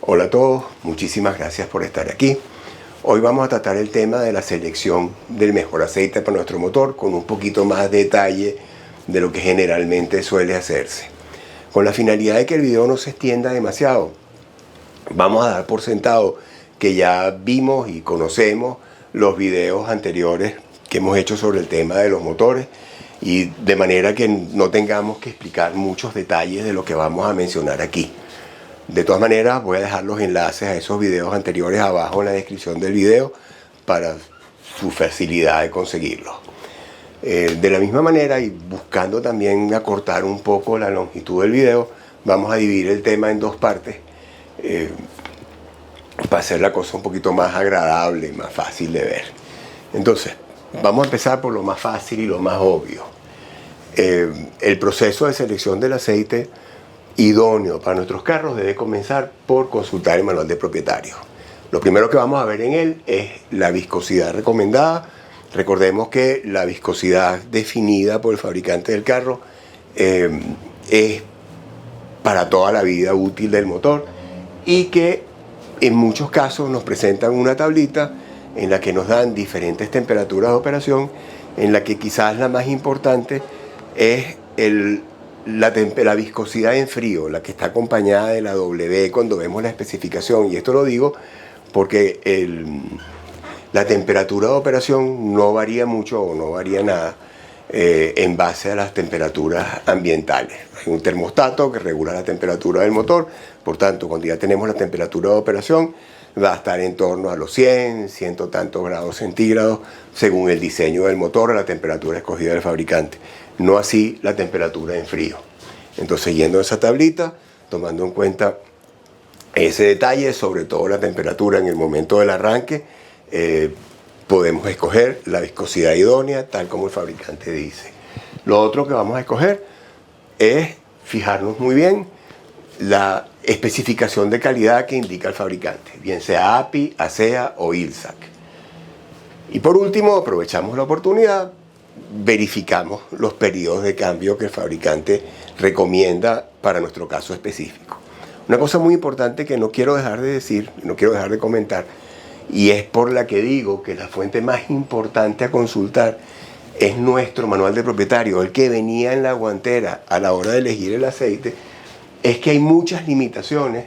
Hola a todos, muchísimas gracias por estar aquí. Hoy vamos a tratar el tema de la selección del mejor aceite para nuestro motor con un poquito más detalle de lo que generalmente suele hacerse. Con la finalidad de que el video no se extienda demasiado, vamos a dar por sentado que ya vimos y conocemos los videos anteriores que hemos hecho sobre el tema de los motores, y de manera que no tengamos que explicar muchos detalles de lo que vamos a mencionar aquí. De todas maneras, voy a dejar los enlaces a esos videos anteriores abajo en la descripción del video para su facilidad de conseguirlos. De la misma manera, y buscando también acortar un poco la longitud del video, vamos a dividir el tema en dos partes para hacer la cosa un poquito más agradable y más fácil de ver. Entonces, vamos a empezar por lo más fácil y lo más obvio. El proceso de selección del aceite idóneo para nuestros carros debe comenzar por consultar el manual de propietario. Lo primero que vamos a ver en él es la viscosidad recomendada. Recordemos que la viscosidad definida por el fabricante del carro es para toda la vida útil del motor, y que en muchos casos nos presentan una tablita en la que nos dan diferentes temperaturas de operación, en la que quizás la más importante es la viscosidad en frío, la que está acompañada de la W cuando vemos la especificación. Y esto lo digo porque la temperatura de operación no varía mucho o no varía nada en base a las temperaturas ambientales. Hay un termostato que regula la temperatura del motor, por tanto, cuando ya tenemos la temperatura de operación, va a estar en torno a los 100 tantos grados centígrados, según el diseño del motor o la temperatura escogida del fabricante. No así la temperatura en frío. Entonces, yendo a esa tablita, tomando en cuenta ese detalle, sobre todo la temperatura en el momento del arranque, podemos escoger la viscosidad idónea, tal como el fabricante dice. Lo otro que vamos a escoger es fijarnos muy bien la especificación de calidad que indica el fabricante, bien sea API, ASEA o ILSAC. Y por último, aprovechamos la oportunidad, verificamos los periodos de cambio que el fabricante recomienda para nuestro caso específico. Una cosa muy importante que no quiero dejar de decir, no quiero dejar de comentar, y es por la que digo que la fuente más importante a consultar es nuestro manual de propietario, el que venía en la guantera a la hora de elegir el aceite. Es que hay muchas limitaciones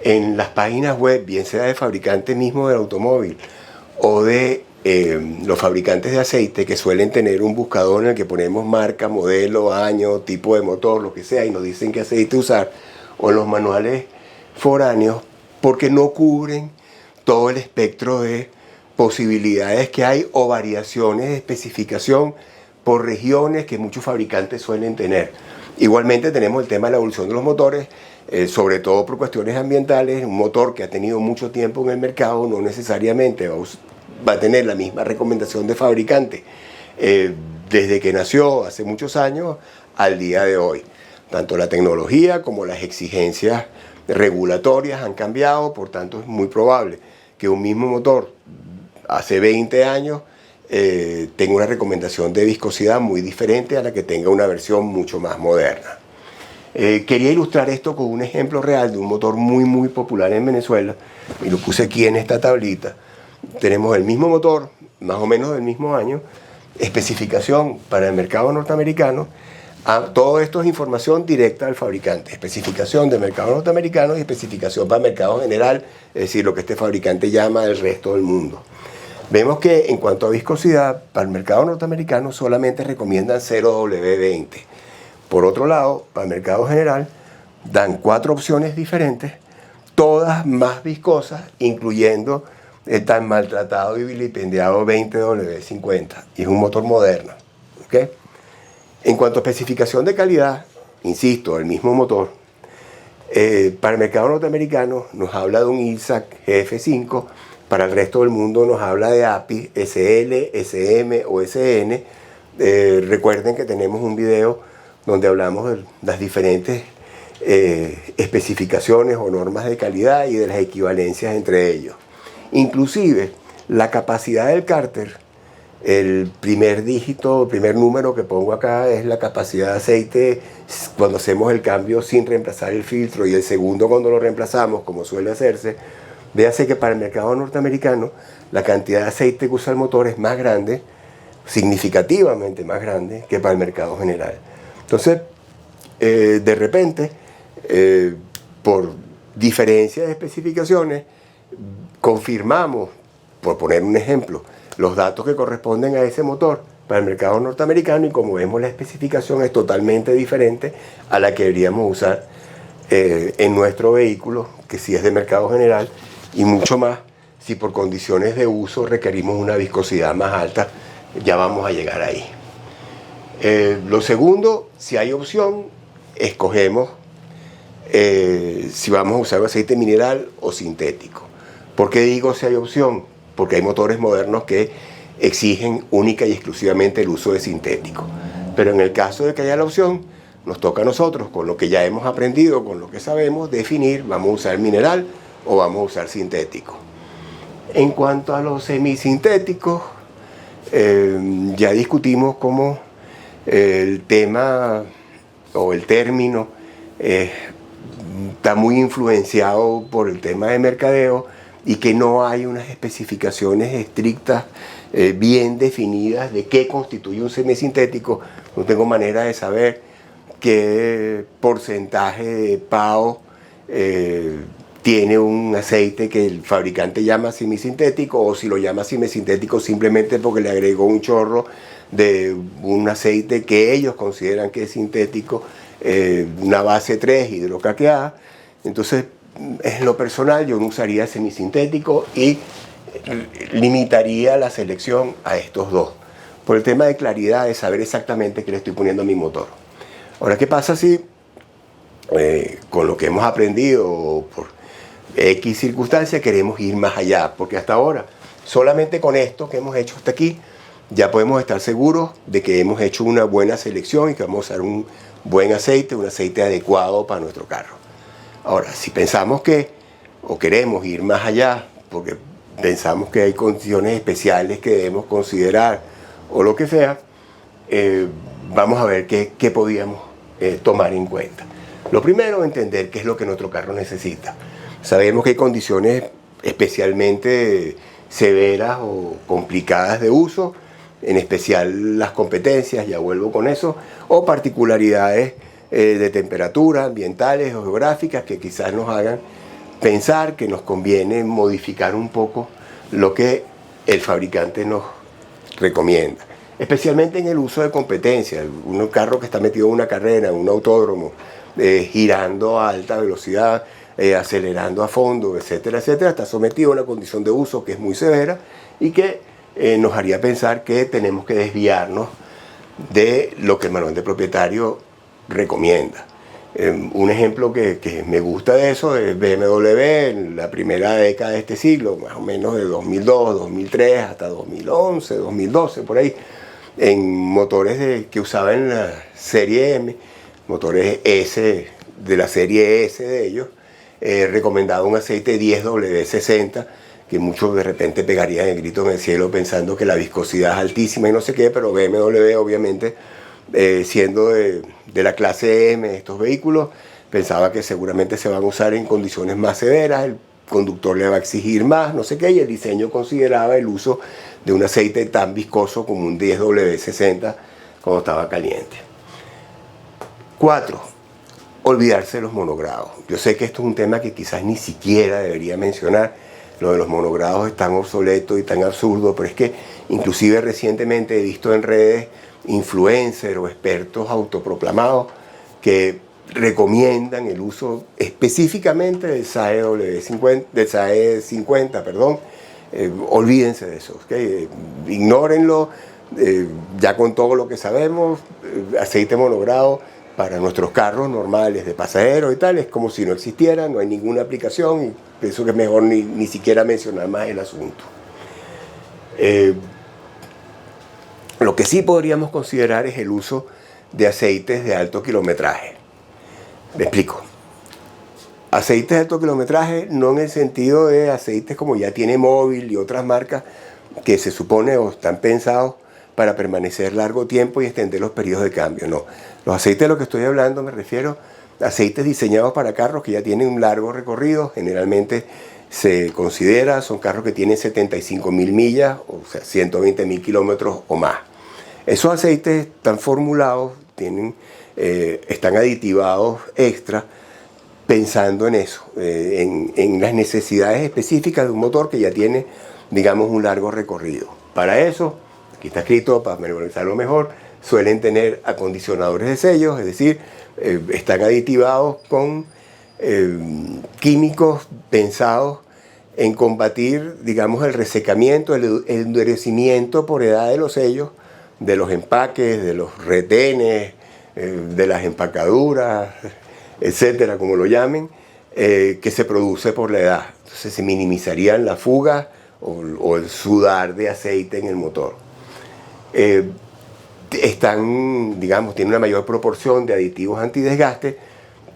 en las páginas web, bien sea de fabricante mismo del automóvil o de los fabricantes de aceite, que suelen tener un buscador en el que ponemos marca, modelo, año, tipo de motor, lo que sea, y nos dicen qué aceite usar, o en los manuales foráneos, porque no cubren todo el espectro de posibilidades que hay o variaciones de especificación por regiones que muchos fabricantes suelen tener. Igualmente tenemos el tema de la evolución de los motores, sobre todo por cuestiones ambientales. Un motor que ha tenido mucho tiempo en el mercado no necesariamente va a tener la misma recomendación de fabricante desde que nació hace muchos años al día de hoy. Tanto la tecnología como las exigencias regulatorias han cambiado, por tanto es muy probable que un mismo motor hace 20 años tenga una recomendación de viscosidad muy diferente a la que tenga una versión mucho más moderna. Quería ilustrar esto con un ejemplo real de un motor muy popular en Venezuela, y lo puse aquí en esta tablita. Tenemos el mismo motor, más o menos del mismo año, especificación para el mercado norteamericano. Todo esto es información directa del fabricante, especificación del mercado norteamericano y especificación para el mercado general, es decir, lo que este fabricante llama el resto del mundo. Vemos que en cuanto a viscosidad, para el mercado norteamericano solamente recomiendan 0W20. Por otro lado, para el mercado general, dan 4 opciones diferentes, todas más viscosas, incluyendo el tan maltratado y vilipendiado 20W50. Y es un motor moderno. ¿Okay? En cuanto a especificación de calidad, insisto, el mismo motor, para el mercado norteamericano nos habla de un ILSAC GF5, para el resto del mundo nos habla de API, SL, SM o SN. Recuerden que tenemos un video donde hablamos de las diferentes especificaciones o normas de calidad y de las equivalencias entre ellos. Inclusive la capacidad del cárter El primer dígito, el primer número que pongo acá es la capacidad de aceite cuando hacemos el cambio sin reemplazar el filtro, y el segundo cuando lo reemplazamos, como suele hacerse. Véase que para el mercado norteamericano la cantidad de aceite que usa el motor es más grande, significativamente más grande que para el mercado general. Entonces, de repente, por diferencia de especificaciones, confirmamos, por poner un ejemplo, los datos que corresponden a ese motor para el mercado norteamericano, y como vemos la especificación es totalmente diferente a la que deberíamos usar en nuestro vehículo, que sí es de mercado general, y mucho más si por condiciones de uso requerimos una viscosidad más alta. Ya vamos a llegar ahí. Lo segundo, si hay opción, escogemos si vamos a usar aceite mineral o sintético. ¿Por qué digo si hay opción? Porque hay motores modernos que exigen única y exclusivamente el uso de sintético. Pero en el caso de que haya la opción, nos toca a nosotros, con lo que ya hemos aprendido, con lo que sabemos, definir, ¿vamos a usar mineral o vamos a usar sintético? En cuanto a los semisintéticos, ya discutimos cómo el tema o el término está muy influenciado por el tema de mercadeo, y que no hay unas especificaciones estrictas bien definidas de qué constituye un semisintético. No tengo manera de saber qué porcentaje de PAO tiene un aceite que el fabricante llama semisintético, o si lo llama semisintético simplemente porque le agregó un chorro de un aceite que ellos consideran que es sintético, una base 3 hidrocaqueada. Entonces, en lo personal, yo no usaría semisintético y limitaría la selección a estos dos, por el tema de claridad, de saber exactamente qué le estoy poniendo a mi motor. Ahora, ¿qué pasa si con lo que hemos aprendido por X circunstancias queremos ir más allá? Porque hasta ahora, solamente con esto que hemos hecho hasta aquí, ya podemos estar seguros de que hemos hecho una buena selección y que vamos a usar un buen aceite, un aceite adecuado para nuestro carro. Ahora, si pensamos que, o queremos ir más allá, porque pensamos que hay condiciones especiales que debemos considerar, o lo que sea, vamos a ver qué podíamos tomar en cuenta. Lo primero, entender qué es lo que nuestro carro necesita. Sabemos que hay condiciones especialmente severas o complicadas de uso, en especial las competencias, ya vuelvo con eso, o particularidades de temperatura, ambientales o geográficas, que quizás nos hagan pensar que nos conviene modificar un poco lo que el fabricante nos recomienda, especialmente en el uso de competencia. Un carro que está metido en una carrera, en un autódromo, girando a alta velocidad, acelerando a fondo, etcétera, etcétera, está sometido a una condición de uso que es muy severa y que nos haría pensar que tenemos que desviarnos de lo que el manual de propietario recomienda. Un ejemplo que me gusta de eso es BMW en la primera década de este siglo, más o menos de 2002, 2003 hasta 2011, 2012, por ahí, en motores que usaba en la serie M, motores S, de la serie S de ellos, recomendaba un aceite 10W60, que muchos de repente pegarían el grito en el cielo pensando que la viscosidad es altísima y no sé qué, pero BMW obviamente, siendo de la clase M de estos vehículos, pensaba que seguramente se van a usar en condiciones más severas, el conductor le va a exigir más, no sé qué, y el diseño consideraba el uso de un aceite tan viscoso como un 10W60 cuando estaba caliente. 4. Olvidarse de los monogrados. Yo sé que esto es un tema que quizás ni siquiera debería mencionar. Lo de los monogrados es tan obsoleto y tan absurdo, pero es que inclusive recientemente he visto en redes influencers o expertos autoproclamados que recomiendan el uso específicamente del SAE 50, perdón. Olvídense de eso, ¿okay? Ignórenlo, ya con todo lo que sabemos, aceite monogrado para nuestros carros normales de pasajeros y tal, es como si no existiera, no hay ninguna aplicación, y pienso que es mejor ni siquiera mencionar más el asunto. Lo que sí podríamos considerar es el uso de aceites de alto kilometraje. Me explico. Aceites de alto kilometraje no en el sentido de aceites como ya tiene Móvil y otras marcas, que se supone o están pensados para permanecer largo tiempo y extender los periodos de cambio. No, los aceites de los que estoy hablando me refiero a aceites diseñados para carros que ya tienen un largo recorrido. Generalmente se considera, son carros que tienen 75.000 millas, o sea, 120.000 kilómetros o más. Esos aceites están formulados, están aditivados extra, pensando en eso, en las necesidades específicas de un motor que ya tiene, digamos, un largo recorrido. Para eso, aquí está escrito, para memorizarlo mejor, suelen tener acondicionadores de sellos, es decir, están aditivados con químicos pensados en combatir, digamos, el resecamiento, el endurecimiento por edad de los sellos, de los empaques, de los retenes, de las empacaduras, etcétera, como lo llamen, que se produce por la edad. Entonces se minimizarían las fugas o el sudar de aceite en el motor. Tienen una mayor proporción de aditivos antidesgaste,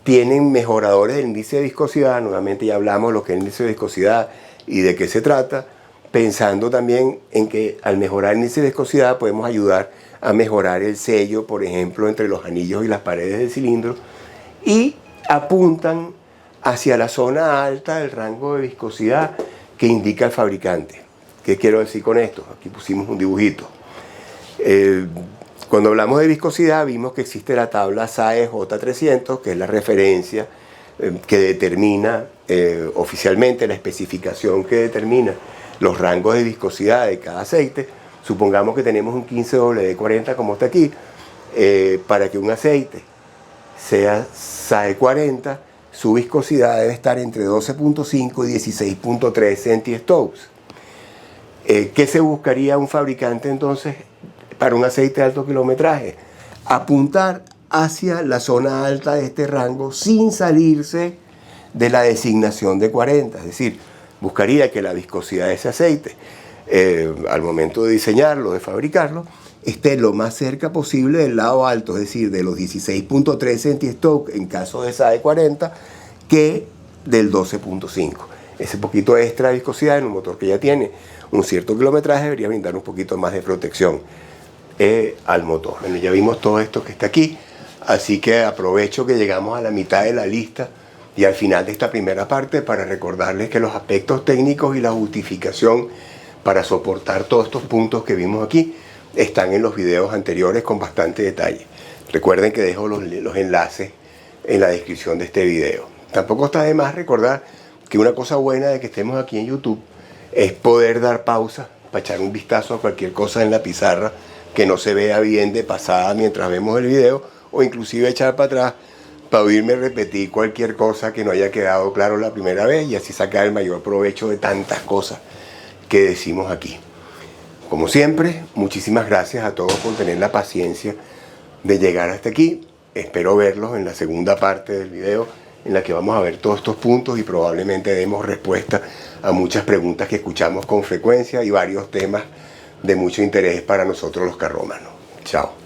tienen mejoradores del índice de viscosidad. Nuevamente ya hablamos de lo que es el índice de viscosidad y de qué se trata, pensando también en que al mejorar el índice de viscosidad podemos ayudar a mejorar el sello, por ejemplo, entre los anillos y las paredes del cilindro, y apuntan hacia la zona alta del rango de viscosidad que indica el fabricante. ¿Qué quiero decir con esto? Aquí pusimos un dibujito. Cuando hablamos de viscosidad vimos que existe la tabla SAE J300, que es la referencia que determina oficialmente la especificación que determina los rangos de viscosidad de cada aceite. Supongamos que tenemos un 15WD40 como está aquí. Para que un aceite sea SAE 40, su viscosidad debe estar entre 12.5 y 16.3 centistokes. ¿Qué se buscaría un fabricante entonces para un aceite de alto kilometraje? Apuntar hacia la zona alta de este rango sin salirse de la designación de 40. Es decir, buscaría que la viscosidad de ese aceite, al momento de diseñarlo, de fabricarlo, esté lo más cerca posible del lado alto, es decir, de los 16.3 centistokes en caso de SAE 40, que del 12.5. Ese poquito extra de viscosidad en un motor que ya tiene un cierto kilometraje debería brindar un poquito más de protección al motor. Bueno, ya vimos todo esto que está aquí, así que aprovecho que llegamos a la mitad de la lista y al final de esta primera parte para recordarles que los aspectos técnicos y la justificación para soportar todos estos puntos que vimos aquí están en los videos anteriores con bastante detalle. Recuerden que dejo los enlaces en la descripción de este video. Tampoco está de más recordar que una cosa buena de que estemos aquí en YouTube es poder dar pausa para echar un vistazo a cualquier cosa en la pizarra que no se vea bien de pasada mientras vemos el video, o inclusive echar para atrás para oírme repetir cualquier cosa que no haya quedado claro la primera vez y así sacar el mayor provecho de tantas cosas que decimos aquí. Como siempre, muchísimas gracias a todos por tener la paciencia de llegar hasta aquí. Espero verlos en la segunda parte del video, en la que vamos a ver todos estos puntos y probablemente demos respuesta a muchas preguntas que escuchamos con frecuencia y varios temas de mucho interés para nosotros los carrómanos. Chao.